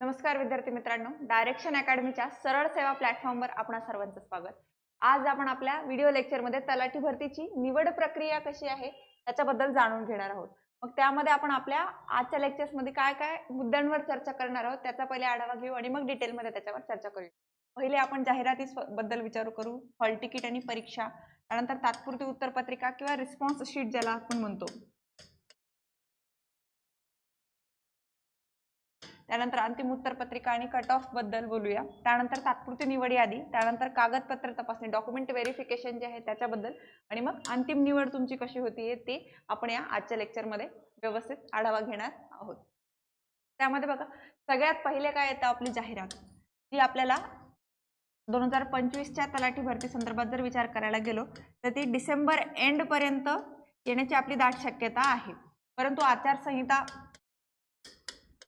नमस्कार विद्यार्थी मित्रांनो, डायरेक्शन अकॅडमीच्या सरळ सेवा प्लॅटफॉर्मवर आपणा सर्वांचं स्वागत। आज आपण आपल्या व्हिडिओ लेक्चरमध्ये तलाठी भरतीची निवड प्रक्रिया कशी आहे त्याच्याबद्दल जाणून घेणार आहोत। मग त्यामध्ये आपण आपल्या आजच्या लेक्चर्समध्ये काय काय मुद्द्यांवर चर्चा करणार आहोत त्याचा पहिले आढावा घेऊ आणि मग डिटेलमध्ये त्याच्यावर चर्चा करू। पहिले आपण जाहिरातीबद्दल विचार करू, हॉल तिकीट आणि परीक्षा, त्यानंतर तात्पुरती उत्तरपत्रिका किंवा रिस्पॉन्स शीट ज्याला आपण म्हणतो, त्यानंतर अंतिम उत्तरपत्रिका आणि कट ऑफ बद्दल बोलूया, त्यानंतर तात्पुरती निवड यादी, त्यानंतर कागदपत्र तपासणी डॉक्युमेंट व्हेरिफिकेशन जे आहे त्याच्याबद्दल, आणि मग अंतिम निवड तुमची कशी होतीये ते आपण या आजच्या लेक्चरमध्ये व्यवस्थित आढावा घेणार आहोत। त्यामध्ये बघा, सगळ्यात पहिले काय येतं, आपली जाहिरात, जी आपल्याला 2025च्या तलाठी भरती संदर्भात जर विचार करायला गेलो तर ती डिसेंबर एंड पर्यंत येण्याची आपली दाट शक्यता आहे। परंतु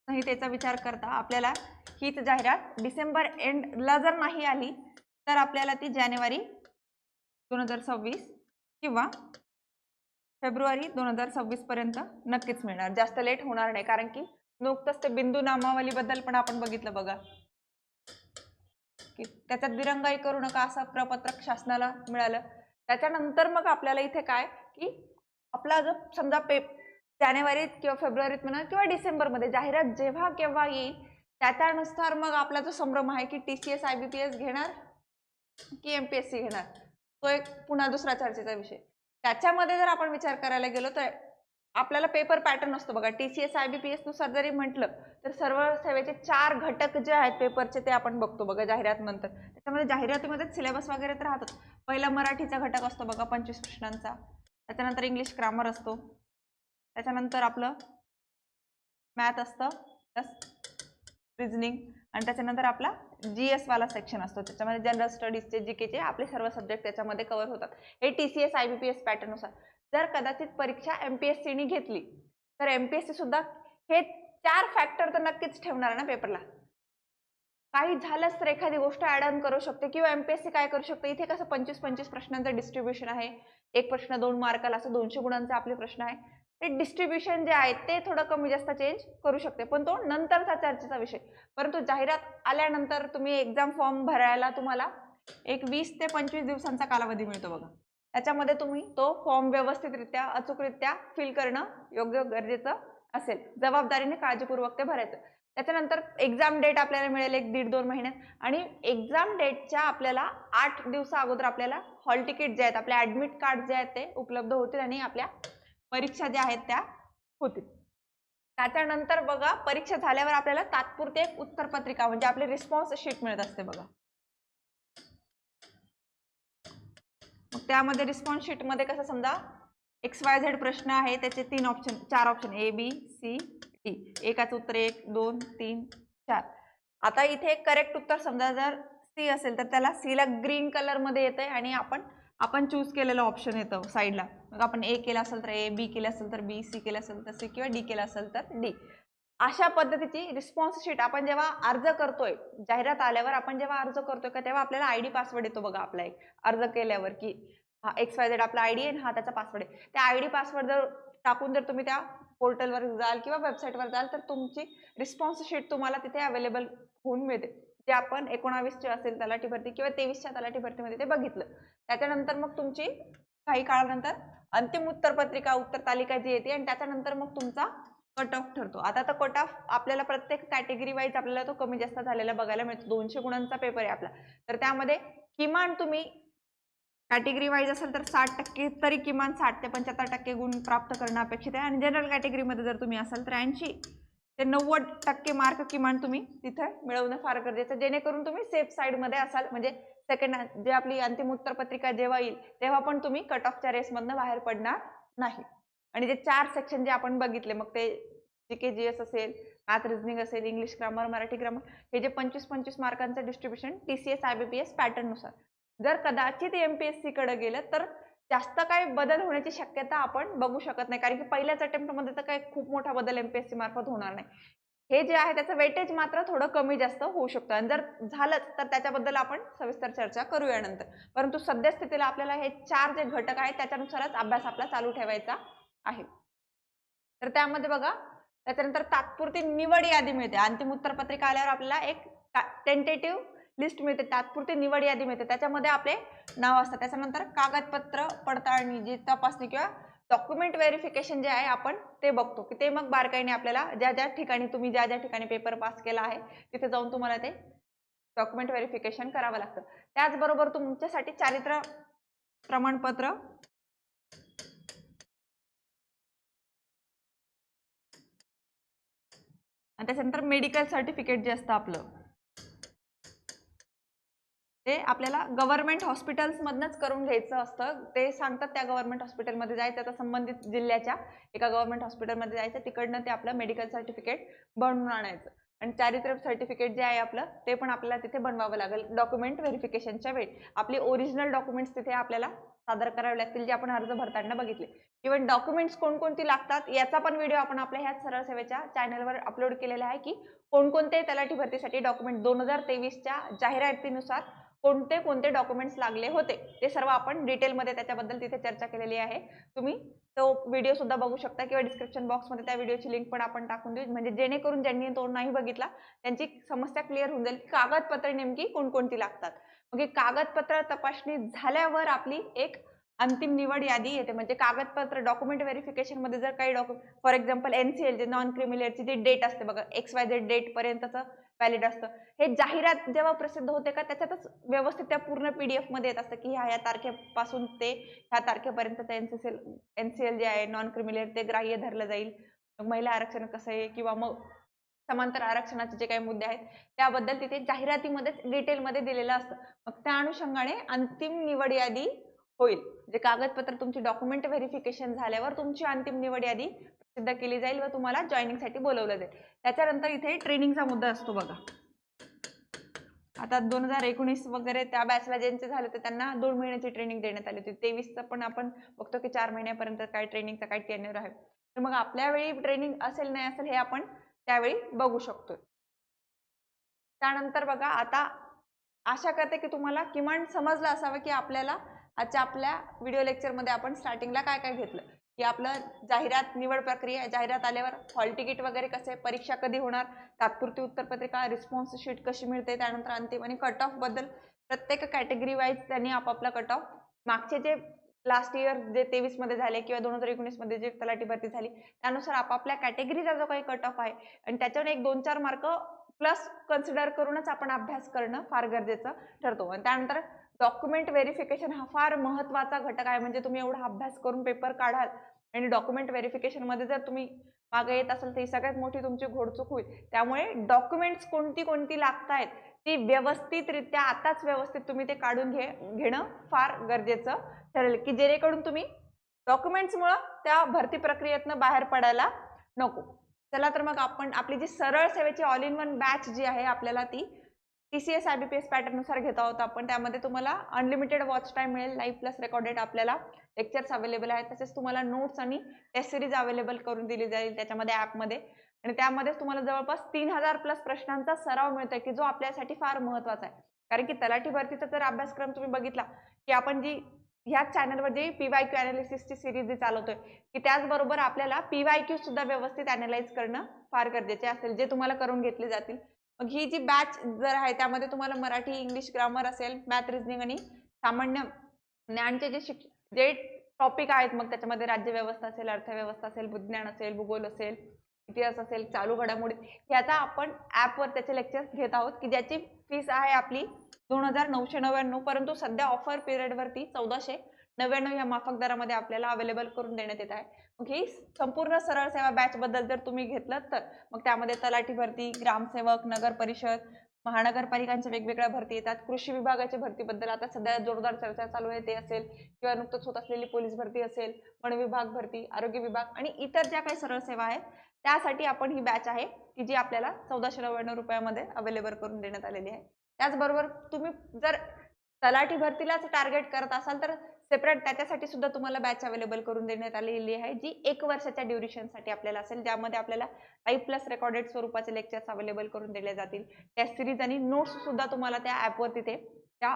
संहितेचा विचार करता आपल्याला हीच जाहिरात डिसेंबर एंडला जर नाही आली तर आपल्याला ती जानेवारी 2026 किंवा फेब्रुवारी 2026 पर्यंत नक्कीच मिळणार, जास्त लेट होणार नाही। कारण की नुकतंच ते बिंदू नामावली बद्दल पण आपण बघितलं बघा, की त्याच्यात दिरंगाई करू नका असं प्रपत्रक शासनाला मिळालं। त्याच्यानंतर मग आपल्याला इथे काय की आपला जर समजा जानेवारीत किंवा फेब्रुवारीत म्हणा किंवा डिसेंबरमध्ये जाहिरात जेव्हा केव्हा येईल त्याच्यानुसार मग आपला जो संभ्रम आहे की TCS IBPS घेणार की MPSC घेणार, तो एक पुन्हा दुसरा चर्चेचा विषय। त्याच्यामध्ये जर आपण विचार करायला गेलो तर आपल्याला पेपर पॅटर्न असतो बघा, TCS IBPS नुसार जरी म्हटलं तर सर्व सेवेचे 4 घटक जे आहेत पेपरचे ते आपण बघतो बघा जाहिरात नंतर। त्याच्यामध्ये जाहिरातीमध्ये सिलेबस वगैरे तर राहतात। पहिला मराठीचा घटक असतो बघा 25 प्रश्नांचा, त्याच्यानंतर इंग्लिश ग्रामर असतो, त्याच्यानंतर आपलं मॅथ असतं प्लस रिझनिंग, आणि त्याच्यानंतर आपला GS वाला सेक्शन असतो, त्याच्यामध्ये जनरल स्टडीजचे जीकेचे आपले सर्व सब्जेक्ट त्याच्यामध्ये कव्हर होतात। हे TCS IBPS पॅटर्न नुसार। जर कदाचित परीक्षा MPSC नी घेतली तर MPSC सुद्धा हे 4 फॅक्टर तर नक्कीच ठेवणार ना पेपरला। काही झालंच तर एखादी गोष्ट ऍड ऑन करू शकते किंवा MPSC काय करू शकते, इथे कसं 25-25 प्रश्नांचं डिस्ट्रीब्युशन आहे, एक प्रश्न 2 मार्काला, असं 200 गुणांचे आपले प्रश्न आहे, ते डिस्ट्रीब्युशन जे आहे ते थोडं कमी जास्त चेंज करू शकते, पण तो नंतरचा चर्चेचा विषय। परंतु जाहिरात आल्यानंतर तुम्ही एक्झाम फॉर्म भरायला तुम्हाला एक 20 ते 25 दिवसांचा कालावधी मिळतो बघा। त्याच्यामध्ये तुम्ही तो फॉर्म व्यवस्थितरित्या अचूकरित्या फिल करणं योग्य गरजेचं असेल, जबाबदारीने काळजीपूर्वक ते भरायचं। त्याच्यानंतर एक्झाम डेट आपल्याला मिळेल 1-1.5-2 महिन्यात, आणि एक्झाम डेटच्या आपल्याला 8 दिवसा अगोदर आपल्याला हॉल तिकीट जे आहेत, आपले ऍडमिट कार्ड जे आहेत ते उपलब्ध होतील आणि आपल्या परीक्षा ज्या आहेत त्या होतील। त्याच्यानंतर बघा, परीक्षा झाल्यावर आपल्याला तात्पुरते एक उत्तरपत्रिका म्हणजे आपले रिस्पॉन्स शीट मिळत असते बघा। मग त्यामध्ये रिस्पॉन्स शीट मध्ये कसं, समजा XYZ प्रश्न आहे, त्याचे 4 ऑप्शन ABCD, एकाच उत्तर 1 2 3 4। आता इथे करेक्ट उत्तर समजा जर C असेल तर त्याला C ला ग्रीन कलर मध्ये येते आणि आपण चूज केलेलं ऑप्शन येतं साईडला। मग आपण A केला असेल तर A, B केला असेल तर B, C केला असेल तर C किंवा D केला असेल तर D। अशा पद्धतीची रिस्पॉन्स शीट आपण जेव्हा अर्ज करतोय, जाहिरात आल्यावर आपण जेव्हा अर्ज करतोय का तेव्हा आपल्याला ID पासवर्ड येतो बघा आपला एक अर्ज केल्यावर, की हा XYZ आपला ID आहे आणि हा त्याचा पासवर्ड आहे। त्या ID पासवर्ड जर टाकून जर तुम्ही त्या पोर्टलवर जाल किंवा वेबसाईटवर जाल तर तुमची रिस्पॉन्स शीट तुम्हाला तिथे अवेलेबल होऊन मिळते, जे आपण 19ची असेल तलाठी भरती किंवा 23च्या तलाठी भरतीमध्ये ते बघितलं। त्याच्यानंतर मग तुमची काही काळानंतर अंतिम उत्तरपत्रिका उत्तर तालिका जी येते आणि त्याच्यानंतर मग तुमचा कट ऑफ ठरतो। आता तर कट ऑफ आपल्याला प्रत्येक कॅटेगरी वाईज आपल्याला तो कमी जास्त झालेला बघायला मिळतो। 200 गुणांचा पेपर आहे आपला, तर त्यामध्ये किमान तुम्ही कॅटेगरी वाईज असेल तर 60% तरी किमान 60 ते 75% गुण प्राप्त करणं अपेक्षित आहे, आणि जनरल कॅटेगरीमध्ये जर तुम्ही असाल तर 80 ते 90% मार्क किमान तुम्ही तिथे मिळवणं फार गरजेचं, जेणेकरून तुम्ही सेफ साईडमध्ये असाल। म्हणजे सेकंड जे आपली अंतिम उत्तरपत्रिका जेव्हा येईल तेव्हा पण तुम्ही कट ऑफच्या रेसमधनं बाहेर पडणार नाही। आणि जे 4 सेक्शन जे आपण बघितले, मग ते जीके GS असेल, मॅथ रिझनिंग असेल, इंग्लिश ग्रामर, मराठी ग्रामर, हे जे 25-25 मार्कांचं डिस्ट्रीब्युशन TCS IBPS पॅटर्न नुसार, जर कदाचित MPSC कडे गेलं तर जास्त काही बदल होण्याची शक्यता आपण बघू शकत नाही, कारण की पहिल्याच अटेम्प्ट मध्ये तर काही खूप मोठा बदल MPSC मार्फत होणार नाही। हे जे आहे त्याचं वेटेज मात्र थोडं कमी जास्त होऊ शकतं, आणि जर झालंच तर त्याच्याबद्दल आपण सविस्तर चर्चा करूया नंतर। परंतु सध्या स्थितीला आपल्याला हे 4 जे घटक आहेत त्याच्यानुसारच अभ्यास आपला चालू ठेवायचा आहे। तर त्यामध्ये बघा, त्याच्यानंतर तात्पुरती निवड यादी मिळते. अंतिम उत्तरपत्रिका आल्यावर आपल्याला एक टेंटेटिव्ह लिस्ट मिळते, तात्पुरती निवड यादी मिळते, त्याच्यामध्ये आपले नाव असतं. त्याच्यानंतर कागदपत्र पडताळणी, जी तपासणी किंवा डॉक्युमेंट व्हेरिफिकेशन जे आहे आपण ते बघतो, की ते मग बारकाईने आपल्याला ज्या ज्या ठिकाणी तुम्ही ज्या ज्या ठिकाणी पेपर पास केला आहे तिथे जाऊन तुम्हाला ते डॉक्युमेंट व्हेरिफिकेशन करावं लागतं. त्याचबरोबर तुमच्यासाठी चारित्र्य प्रमाणपत्र आणि त्याच्यानंतर मेडिकल सर्टिफिकेट जे असतं आपलं ते आपल्याला गव्हर्नमेंट हॉस्पिटल्समधनंच करून घ्यायचं असतं. ते सांगतात त्या गव्हर्नमेंट हॉस्पिटलमध्ये जायचं, आता संबंधित जिल्ह्याच्या एका गव्हर्नमेंट हॉस्पिटलमध्ये जायचं, तिकडनं ते आपलं मेडिकल सर्टिफिकेट बनवून आणायचं. आणि चारित्र्य सर्टिफिकेट जे आहे आपलं ते पण आपल्याला तिथे बनवावं लागेल डॉक्युमेंट व्हेरिफिकेशनच्या वेळी. आपली ओरिजिनल डॉक्युमेंट्स तिथे आपल्याला सादर करावे लागतील, जे आपण अर्ज भरताना बघितले. इव्हन डॉक्युमेंट्स कोणकोणती लागतात याचा पण व्हिडिओ आपण आपल्या ह्याच सरळ सेवेच्या चॅनलवर अपलोड केलेला आहे, की कोणकोणते तलाठी भरतीसाठी डॉक्युमेंट 2023च्या जाहिरातीनुसार कोणते कोणते डॉक्युमेंट्स लागले होते ते सर्व आपण डिटेलमध्ये त्याच्याबद्दल तिथे चर्चा केलेली आहे. तुम्ही तो व्हिडिओ सुद्धा बघू शकता किंवा डिस्क्रिप्शन बॉक्समध्ये त्या व्हिडिओची लिंक पण आपण टाकून देऊ, म्हणजे जेणेकरून ज्यांनी तो नाही बघितला त्यांची समस्या क्लिअर होऊन जाईल, कागदपत्रे नेमकी कोणकोणती लागतात. मग कागदपत्र तपासणी झाल्यावर आपली एक अंतिम निवड यादी येते. म्हणजे कागदपत्र डॉक्युमेंट व्हेरिफिकेशन मध्ये जर काही फॉर एक्झाम्पल NCL जे नॉन क्रिमिलियरची जी डेट असते बघा, XYZ डेट पर्यंतचं व्हॅलिड असतं, हे जाहिरात जेव्हा प्रसिद्ध होते का त्याच्यातच व्यवस्थित त्या पूर्ण PDF मध्ये येत असतं, की ह्या तारखेपासून ते ह्या तारखेपर्यंतचं NCL जे आहे नॉन क्रिमिलियर ते ग्राह्य धरलं जाईल. महिला आरक्षण कसं आहे किंवा मग समांतर आरक्षणाचे जे काही मुद्दे आहेत त्याबद्दल तिथे जाहिरातीमध्येच डिटेलमध्ये दिलेलं असतं. मग त्या अनुषंगाने अंतिम निवड यादी होईल. जे कागदपत्र तुमची डॉक्युमेंट व्हेरिफिकेशन झाल्यावर तुमची अंतिम निवड यादी प्रसिद्ध केली जाईल व तुम्हाला जॉईनिंगसाठी बोलवलं जाईल. त्याच्यानंतर इथे ट्रेनिंगचा मुद्दा असतो बघा. आता 2019 वगैरे त्या बॅचला ज्यांचे झाले तर त्यांना 2 महिन्याची ट्रेनिंग देण्यात आली होती. 23चं पण आपण बघतो की 4 महिन्यापर्यंत काय ट्रेनिंगचा काय टेन्युअर आहे. तर मग आपल्या वेळी ट्रेनिंग असेल नाही असेल हे आपण त्यावेळी बघू शकतो. त्यानंतर बघा, आता आशा करते की तुम्हाला किमान समजलं असावं की आपल्याला आजच्या आपल्या व्हिडिओ लेक्चरमध्ये आपण स्टार्टिंगला काय काय घेतलं, की आपलं जाहिरात, निवड प्रक्रिया, जाहिरात आल्यावर हॉल तिकीट वगैरे कसे, परीक्षा कधी होणार, तात्पुरती उत्तरपत्रिका, रिस्पॉन्स शीट कशी मिळते, त्यानंतर अंतिम आणि कट ऑफ बद्दल प्रत्येक कॅटेगरी वाईज त्यांनी आपापला कट ऑफ, मागचे जे लास्ट इयर जे 23 मध्ये झाले किंवा 2019 मध्ये जे तलाठी भरती झाली त्यानुसार आपापल्या कॅटेगरीचा जो काही कट ऑफ आहे आणि त्याच्यावर एक 2-4 मार्क प्लस कन्सिडर करूनच आपण अभ्यास करणं फार गरजेचं ठरतो. आणि त्यानंतर डॉक्युमेंट व्हेरिफिकेशन हा फार महत्त्वाचा घटक आहे. म्हणजे तुम्ही एवढा अभ्यास करून पेपर काढाल आणि डॉक्युमेंट व्हेरिफिकेशन मध्ये जर तुम्ही मागे येत असेल तर ही सगळ्यात मोठी तुमची घोडचूक होईल. त्यामुळे डॉक्युमेंट्स कोणती कोणती लागतायत ती व्यवस्थितरित्या आताच व्यवस्थित तुम्ही ते काढून घेणं फार गरजेचं ठरेल, की जेणेकरून तुम्ही डॉक्युमेंट्समुळे त्या भरती प्रक्रियेतनं बाहेर पडायला नको. चला तर मग आपण आपली जी सरळ सेवेची ऑल इन वन बॅच जी आहे आपल्याला ती TCS IBPS पॅटर्न नुसार घेत आहोत आपण. त्यामध्ये तुम्हाला अनलिमिटेड वॉच टाइम मिळेल, लाईव्ह प्लस रेकॉर्डेड आपल्याला लेक्चर्स अवेलेबल आहेत. तसेच तुम्हाला नोट्स आणि टेस्ट सिरीज अवेलेबल करून दिली जाईल त्याच्यामध्ये ॲपमध्ये. आणि त्यामध्ये तुम्हाला जवळपास 3000 प्लस प्रश्नांचा सराव मिळतोय, की जो आपल्यासाठी फार महत्त्वाचा आहे. कारण की तलाठी भरतीचा जर अभ्यासक्रम तुम्ही बघितला की आपण जी ह्याच चॅनलवर जी PYQ अनालिसिसची सिरीज जी चालवतोय की त्याचबरोबर आपल्याला PYQ सुद्धा व्यवस्थित अनालाइज करणं फार गरजेचे असेल, जे तुम्हाला करून घेतले जातील. मग ही जी बॅच जर आहे त्यामध्ये तुम्हाला मराठी, इंग्लिश, ग्रामर असेल, मॅथ, रिझनिंग आणि सामान्य ज्ञानचे जे टॉपिक आहेत, मग त्याच्यामध्ये राज्यव्यवस्था असेल, अर्थव्यवस्था असेल, विज्ञान असेल, भूगोल असेल, इतिहास असेल, चालू घडामोडी, याचा आपण ॲपवर त्याचे लेक्चर्स घेत आहोत, की ज्याची फीस आहे आपली 2999. परंतु सध्या ऑफर पिरियडवरती 1499 या माफक दरामध्ये आपल्याला अवेलेबल करून देण्यात येत आहे. मग ही संपूर्ण सरळ सेवा बॅच बद्दल जर तुम्ही घेतलं तर मग त्यामध्ये तलाठी भरती, ग्रामसेवक, नगर परिषद, महानगरपालिकांच्या वेगवेगळ्या भरती येतात. कृषी विभागाच्या भरतीबद्दल आता सध्या जोरदार चर्चा चालू आहे ते असेल, किंवा नुकतंच होत असलेली पोलीस भरती असेल, वन विभाग भरती, आरोग्य विभाग आणि इतर ज्या काही सरळ सेवा आहेत त्यासाठी आपण ही बॅच आहे की जी आपल्याला 1499 रुपयामध्ये अवेलेबल करून देण्यात आलेली आहे. त्याचबरोबर तुम्ही जर तलाठी भरतीलाच टार्गेट करत असाल तर सेपरेट त्याच्यासाठी सुद्धा तुम्हाला बॅच अवेलेबल करून देण्यात आलेली आहे, जी 1 वर्षाच्या ड्युरेशनसाठी आपल्याला असेल, ज्यामध्ये आपल्याला लाईव्ह प्लस रेकॉर्डेड स्वरूपाचे लेक्चर्स अवेलेबल करून दिले जातील. टेस्ट सिरीज आणि नोट्स सुद्धा तुम्हाला त्या ॲपवर तिथे त्या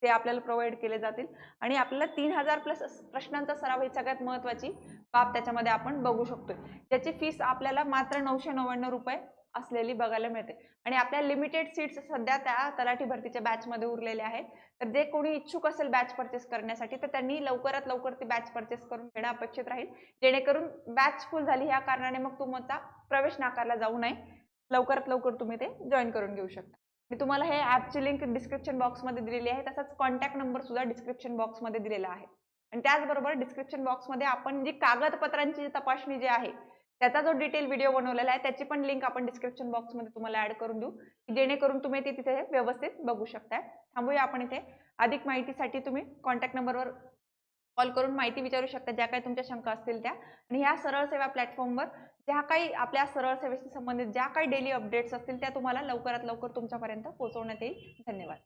ते आपल्याला प्रोव्हाइड केले जातील आणि आपल्याला 3000 प्लस प्रश्नांचा सराव ही सगळ्यात महत्त्वाची बाब त्याच्यामध्ये आपण बघू शकतोय. ज्याची फीस आपल्याला मात्र 999 रुपये असलेली बघायला मिळते आणि आपल्या लिमिटेड सीट्स सध्या त्या तलाठी भरतीच्या बॅचमध्ये उरलेले आहेत. तर जे कोणी इच्छुक असेल बॅच परचेस करण्यासाठी तर त्यांनी लवकरात लवकर ती बॅच परचेस करून घेणं अपेक्षित राहील, जेणेकरून बॅच फुल झाली ह्या कारणाने मग तुमचा प्रवेश नाकारला जाऊ नये. लवकरात लवकर तुम्ही ते जॉईन करून घेऊ शकता. मी तुम्हाला हे ॲपची लिंक डिस्क्रिप्शन बॉक्समध्ये दिलेली आहे, तसंच कॉन्टॅक्ट नंबर सुद्धा डिस्क्रिप्शन बॉक्समध्ये दिलेला आहे. आणि त्याचबरोबर डिस्क्रिप्शन बॉक्समध्ये आपण जी कागदपत्रांची तपासणी जी आहे त्याचा जो डिटेल व्हिडिओ बनवलेला आहे त्याची पण लिंक आपण डिस्क्रिप्शन बॉक्समध्ये तुम्हाला ऍड करून देऊ, जेणेकरून तुम्ही ती तिथे व्यवस्थित बघू शकताय. थांबूया आपण इथे. अधिक माहितीसाठी तुम्ही कॉन्टॅक्ट नंबरवर कॉल करून माहिती विचारू शकता, ज्या काही तुमच्या शंका असतील त्या. आणि ह्या सरळ सेवा प्लॅटफॉर्मवर ज्या काही आपल्या सरळ सेवेशी संबंधित ज्या काही डेली अपडेट्स असतील त्या तुम्हाला लवकरात लवकर तुमच्यापर्यंत पोहोचवण्यात येईल. धन्यवाद.